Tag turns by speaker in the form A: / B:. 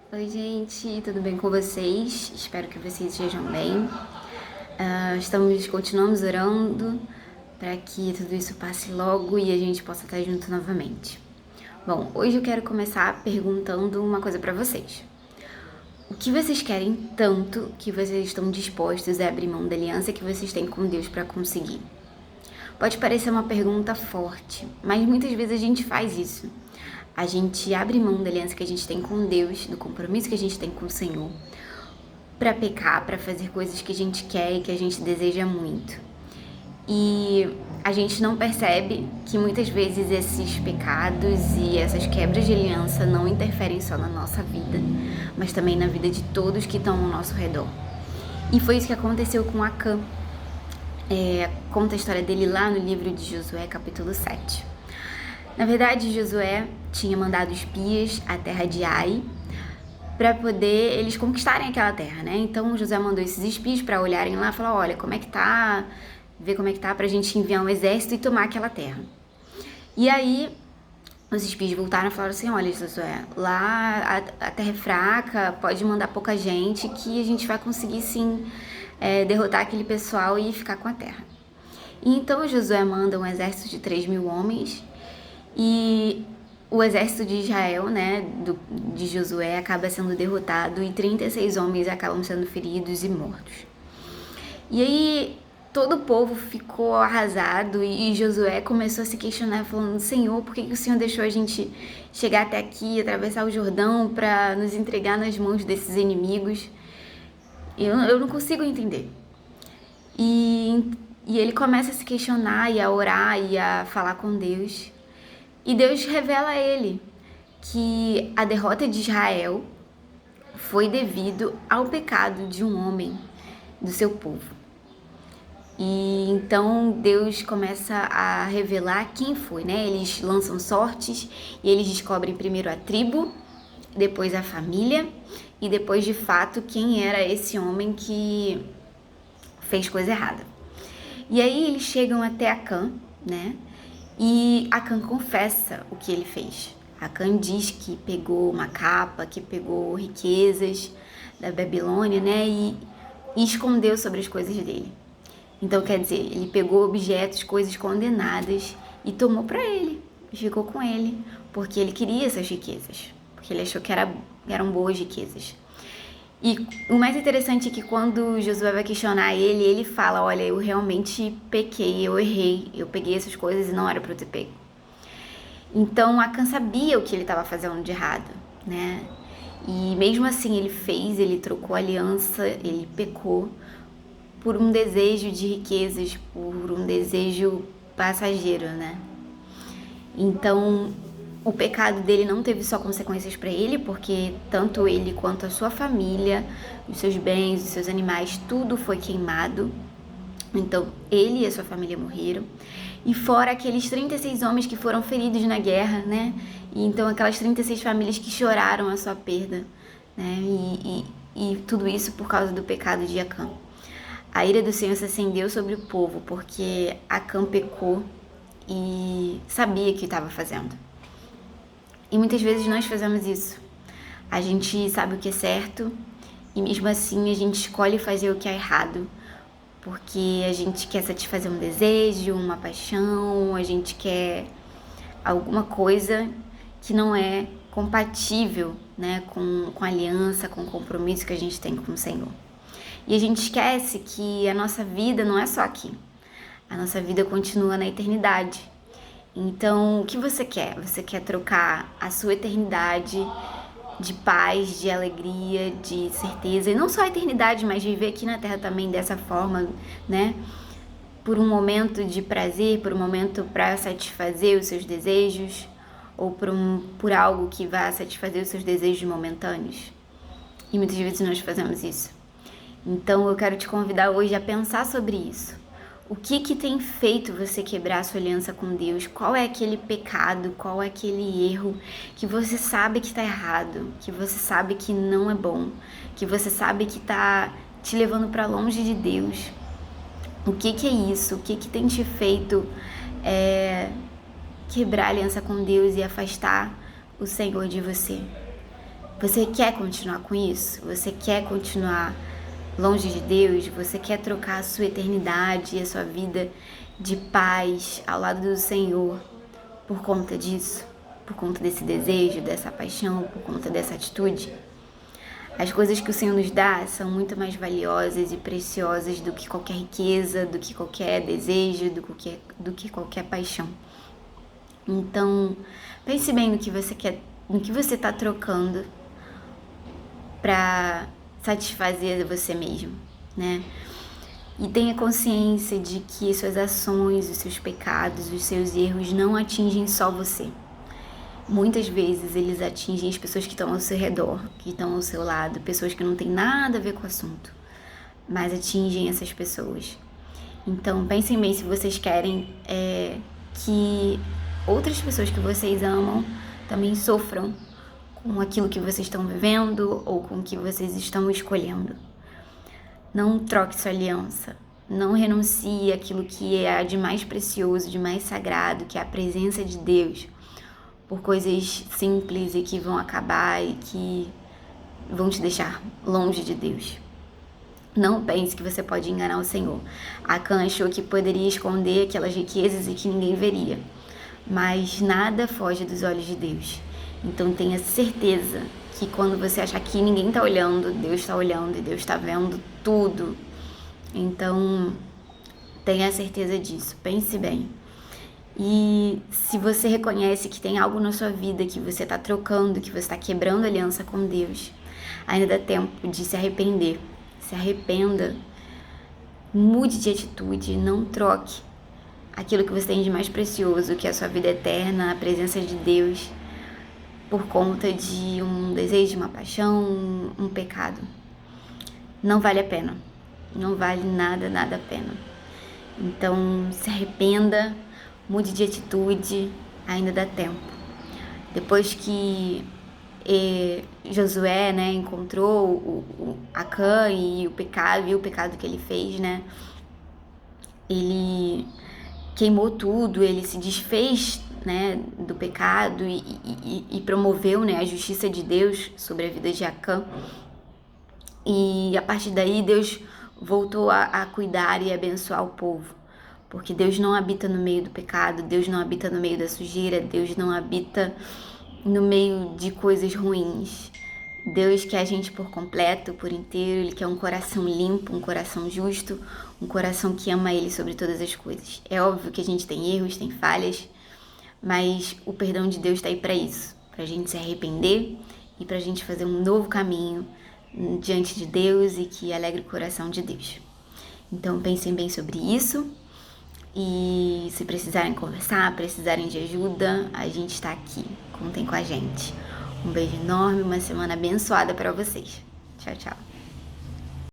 A: Oi, gente, tudo bem com vocês? Espero que vocês estejam bem. Continuamos orando para que tudo isso passe logo e a gente possa estar junto novamente. Bom, hoje eu quero começar perguntando uma coisa para vocês. O que vocês querem tanto que vocês estão dispostos a abrir mão da aliança que vocês têm com Deus para conseguir? Pode parecer uma pergunta forte, mas muitas vezes a gente faz isso. A gente abre mão da aliança que a gente tem com Deus, do compromisso que a gente tem com o Senhor, para pecar, para fazer coisas que a gente quer e que a gente deseja muito. E a gente não percebe que muitas vezes esses pecados e essas quebras de aliança não interferem só na nossa vida, mas também na vida de todos que estão ao nosso redor. E foi isso que aconteceu com Acã. Conta a história dele lá no livro de Josué, capítulo 7. Na verdade, Josué tinha mandado espias à terra de Ai para poder eles conquistarem aquela terra, né? Então, Josué mandou esses espias para olharem lá e falar, olha, como é que tá, ver como é que tá pra gente enviar um exército e tomar aquela terra. E aí, os espias voltaram e falaram assim, olha, Josué, lá a terra é fraca, pode mandar pouca gente que a gente vai conseguir sim derrotar aquele pessoal e ficar com a terra. E então Josué manda um exército de 3.000 homens e o exército de Israel, né, de Josué, acaba sendo derrotado e 36 homens acabam sendo feridos e mortos. E aí todo o povo ficou arrasado e Josué começou a se questionar, falando, Senhor, por que o Senhor deixou a gente chegar até aqui, atravessar o Jordão para nos entregar nas mãos desses inimigos? Eu não consigo entender. E ele começa a se questionar e a orar e a falar com Deus. E Deus revela a ele que a derrota de Israel foi devido ao pecado de um homem do seu povo. E então Deus começa a revelar quem foi, né? Eles lançam sortes e eles descobrem primeiro a tribo, depois a família e depois de fato quem era esse homem que fez coisa errada. E aí eles chegam até Acã, né? E Acã confessa o que ele fez. Acã diz que pegou uma capa, que pegou riquezas da Babilônia, né? E escondeu sobre as coisas dele. Então, quer dizer, ele pegou objetos, coisas condenadas e tomou para ele. E ficou com ele, porque ele queria essas riquezas. Porque ele achou que eram boas riquezas. E o mais interessante é que quando Josué vai questionar ele, ele fala, olha, eu realmente pequei, eu errei, eu peguei essas coisas e não era para eu ter pego. Então Acã sabia o que ele estava fazendo de errado, né? E mesmo assim ele trocou aliança, ele pecou por um desejo de riquezas, por um desejo passageiro, né? Então o pecado dele não teve só consequências para ele, porque tanto ele quanto a sua família, os seus bens, os seus animais, tudo foi queimado. Então ele e a sua família morreram. E fora aqueles 36 homens que foram feridos na guerra, né? E então aquelas 36 famílias que choraram a sua perda, né? E tudo isso por causa do pecado de Acã. A ira do Senhor se acendeu sobre o povo, porque Acã pecou e sabia o que estava fazendo. E muitas vezes nós fazemos isso. A gente sabe o que é certo e mesmo assim a gente escolhe fazer o que é errado. Porque a gente quer satisfazer um desejo, uma paixão, a gente quer alguma coisa que não é compatível, né, com a aliança, com o compromisso que a gente tem com o Senhor. E a gente esquece que a nossa vida não é só aqui. A nossa vida continua na eternidade. Então, o que você quer? Você quer trocar a sua eternidade de paz, de alegria, de certeza, e não só a eternidade, mas viver aqui na Terra também dessa forma, né? Por um momento de prazer, por um momento para satisfazer os seus desejos, ou por algo que vá satisfazer os seus desejos momentâneos. E muitas vezes nós fazemos isso. Então eu quero te convidar hoje a pensar sobre isso. O que tem feito você quebrar a sua aliança com Deus? Qual é aquele pecado, qual é aquele erro que você sabe que está errado, que você sabe que não é bom, que você sabe que está te levando para longe de Deus? O que é isso? O que tem te feito quebrar a aliança com Deus e afastar o Senhor de você? Você quer continuar com isso? Você quer continuar longe de Deus? Você quer trocar a sua eternidade e a sua vida de paz ao lado do Senhor por conta disso? Por conta desse desejo, dessa paixão, por conta dessa atitude? As coisas que o Senhor nos dá são muito mais valiosas e preciosas do que qualquer riqueza, do que qualquer desejo, do que qualquer paixão. Então, pense bem no que você quer, no que você está trocando para satisfazer você mesmo, né? E tenha consciência de que suas ações, os seus pecados, os seus erros não atingem só você. Muitas vezes eles atingem as pessoas que estão ao seu redor, que estão ao seu lado, pessoas que não têm nada a ver com o assunto, mas atingem essas pessoas. Então pensem bem se vocês querem que outras pessoas que vocês amam também sofram com aquilo que vocês estão vivendo ou com o que vocês estão escolhendo. Não troque sua aliança, não renuncie àquilo que é de mais precioso, de mais sagrado, que é a presença de Deus, por coisas simples e que vão acabar e que vão te deixar longe de Deus. Não pense que você pode enganar o Senhor. Acã achou que poderia esconder aquelas riquezas e que ninguém veria, mas nada foge dos olhos de Deus. Então tenha certeza que quando você achar que ninguém está olhando, Deus está olhando e Deus está vendo tudo. Então tenha certeza disso, pense bem. E se você reconhece que tem algo na sua vida que você está trocando, que você está quebrando a aliança com Deus, ainda dá tempo de se arrepender. Se arrependa, mude de atitude, não troque aquilo que você tem de mais precioso, que é a sua vida eterna, a presença de Deus, por conta de um desejo, uma paixão, um pecado. Não vale a pena. Não vale nada a pena. Então, se arrependa, mude de atitude, ainda dá tempo. Depois que Josué, né, encontrou Acã e o pecado que ele fez, né, ele queimou tudo, ele se desfez, né, do pecado e promoveu, né, a justiça de Deus sobre a vida de Acã. E a partir daí Deus voltou a cuidar e abençoar o povo, porque Deus não habita no meio do pecado, Deus não habita no meio da sujeira, Deus não habita no meio de coisas ruins. Deus quer a gente por completo, por inteiro. Ele quer um coração limpo, um coração justo, um coração que ama Ele sobre todas as coisas. É óbvio que a gente tem erros, tem falhas, mas o perdão de Deus está aí para isso, para a gente se arrepender e para a gente fazer um novo caminho diante de Deus e que alegre o coração de Deus. Então pensem bem sobre isso e se precisarem conversar, precisarem de ajuda, a gente está aqui, contem com a gente. Um beijo enorme, uma semana abençoada para vocês. Tchau, tchau.